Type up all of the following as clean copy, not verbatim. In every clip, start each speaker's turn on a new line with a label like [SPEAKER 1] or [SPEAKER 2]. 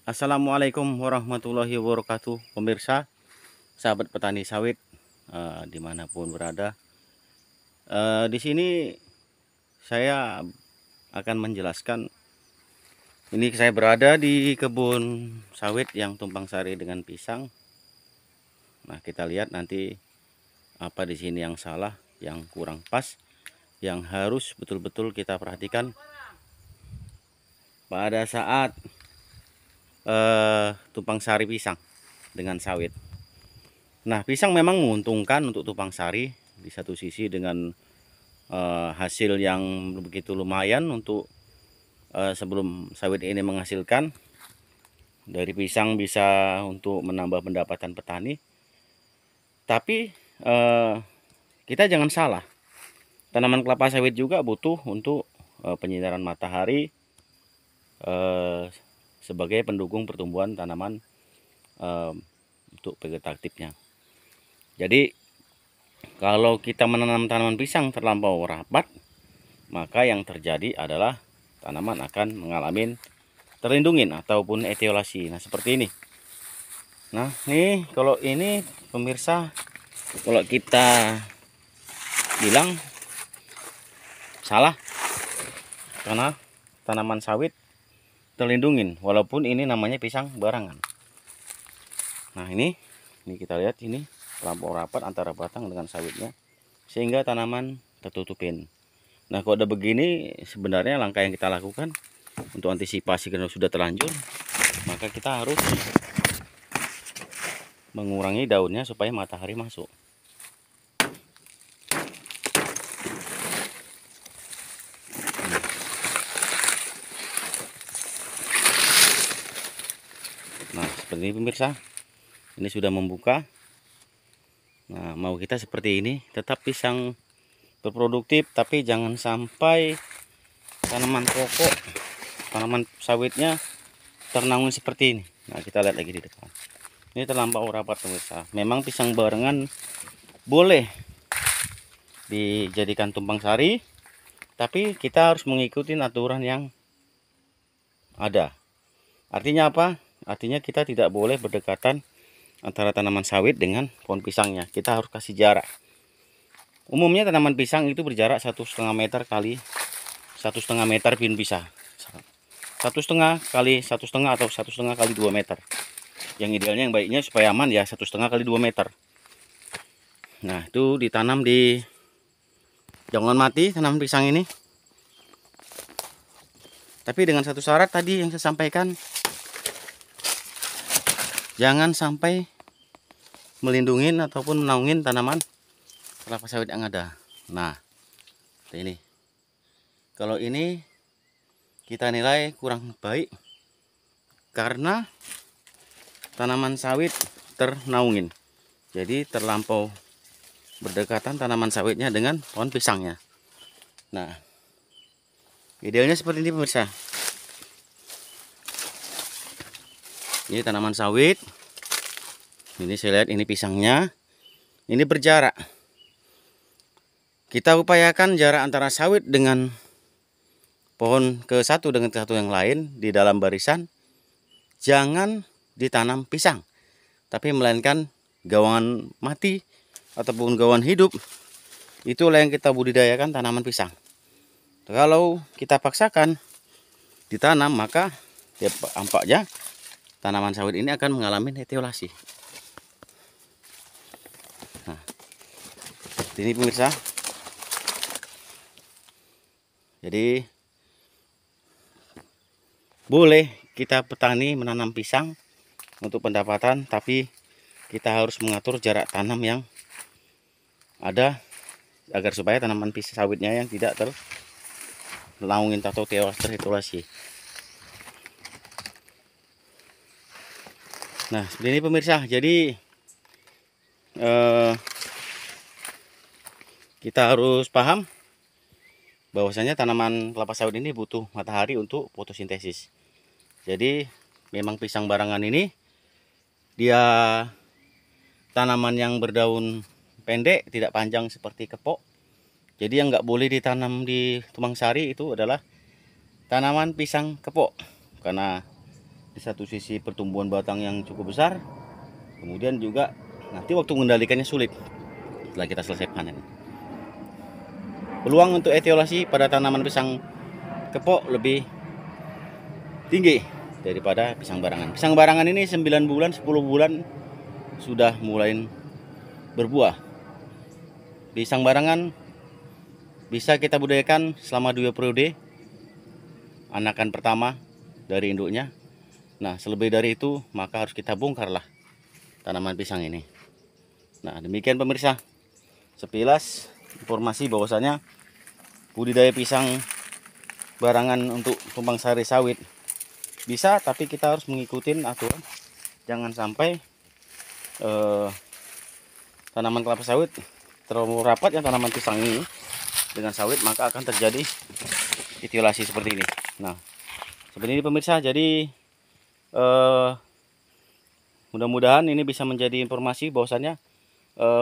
[SPEAKER 1] Assalamualaikum warahmatullahi wabarakatuh, pemirsa, sahabat petani sawit dimanapun berada. Di sini saya akan menjelaskan. Ini saya berada di kebun sawit yang tumpang sari dengan pisang. Nah, kita lihat nanti apa di sini yang salah, yang kurang pas, yang harus betul-betul kita perhatikan pada saat tumpang sari pisang dengan sawit. Nah, pisang memang menguntungkan untuk tumpang sari di satu sisi dengan hasil yang begitu lumayan untuk sebelum sawit ini menghasilkan. Dari pisang bisa untuk menambah pendapatan petani. Tapi kita jangan salah, tanaman kelapa sawit juga butuh untuk penyinaran matahari sebagai pendukung pertumbuhan tanaman untuk vegetatifnya. Jadi kalau kita menanam tanaman pisang terlampau rapat, maka yang terjadi adalah tanaman akan mengalami terlindungin ataupun etiolasi. Nah, seperti ini. Nah, nih kalau ini pemirsa, kalau kita bilang salah karena tanaman sawit terlindungin walaupun ini namanya pisang barangan. Nah, ini kita lihat ini terlampau rapat antara batang dengan sawitnya sehingga tanaman tertutupin. Nah, kalau udah begini sebenarnya langkah yang kita lakukan untuk antisipasi karena sudah terlanjur, maka kita harus mengurangi daunnya supaya matahari masuk. Nah, seperti ini pemirsa, ini sudah membuka. Nah, mau kita seperti ini, tetap pisang berproduktif, tapi jangan sampai tanaman pokok, tanaman sawitnya ternaung seperti ini. Nah, kita lihat lagi di depan. Ini terlampau rapat pemirsa. Memang pisang barengan boleh dijadikan tumpang sari, tapi kita harus mengikuti aturan yang ada. Artinya apa? Artinya kita tidak boleh berdekatan antara tanaman sawit dengan pohon pisangnya. Kita harus kasih jarak. Umumnya tanaman pisang itu berjarak 1,5 meter kali 1,5 meter pun bisa. 1,5 kali 1,5 atau 1,5 kali 2 meter. Yang idealnya, yang baiknya supaya aman ya 1,5 kali 2 meter. Nah, itu ditanam di jangan mati tanaman pisang ini. Tapi dengan satu syarat tadi yang saya sampaikan, jangan sampai melindungi ataupun menaungin tanaman kelapa sawit yang ada. Nah, ini kalau ini kita nilai kurang baik karena tanaman sawit ternaungin, jadi terlampau berdekatan tanaman sawitnya dengan pohon pisangnya. Nah, idealnya seperti ini pemirsa. Ini tanaman sawit. Ini saya lihat ini pisangnya. Ini berjarak. Kita upayakan jarak antara sawit dengan pohon ke satu dengan satu yang lain di dalam barisan. Jangan ditanam pisang, tapi melainkan gawangan mati ataupun gawangan hidup. Itulah yang kita budidayakan tanaman pisang. Kalau kita paksakan ditanam, maka tampaknya tanaman sawit ini akan mengalami etiolasi. Nah, ini pemirsa. Jadi boleh kita petani menanam pisang untuk pendapatan, tapi kita harus mengatur jarak tanam yang ada agar supaya tanaman pisang sawitnya yang tidak ternaungin atau teretolasi. Nah, seperti ini pemirsa. Jadi kita harus paham bahwasanya tanaman kelapa sawit ini butuh matahari untuk fotosintesis. Jadi memang pisang barangan ini dia tanaman yang berdaun pendek, tidak panjang seperti kepok. Jadi yang nggak boleh ditanam di tumpang sari itu adalah tanaman pisang kepok, karena di satu sisi pertumbuhan batang yang cukup besar, kemudian juga nanti waktu mengendalikannya sulit setelah kita selesai panen. Peluang untuk etiolasi pada tanaman pisang kepok lebih tinggi daripada pisang barangan. Pisang barangan ini 9 bulan, 10 bulan sudah mulai berbuah. Pisang barangan bisa kita budidayakan selama 2 periode, anakan pertama dari induknya. Nah, selebih dari itu maka harus kita bongkarlah tanaman pisang ini. Nah, demikian pemirsa, sepilas informasi bahwasanya budidaya pisang barangan untuk tumpang sari sawit bisa, tapi kita harus mengikuti aturan. Jangan sampai tanaman kelapa sawit terlalu rapat ya tanaman pisang ini dengan sawit, maka akan terjadi etiolasi seperti ini. Nah, seperti ini pemirsa. Jadi mudah-mudahan ini bisa menjadi informasi bahwasanya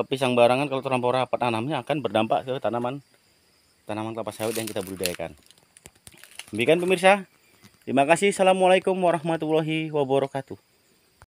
[SPEAKER 1] pisang barangan kalau terlampau rapat tanamnya akan berdampak ke tanaman kelapa sawit yang kita budidayakan. Demikian pemirsa. Terima kasih. Assalamualaikum warahmatullahi wabarakatuh.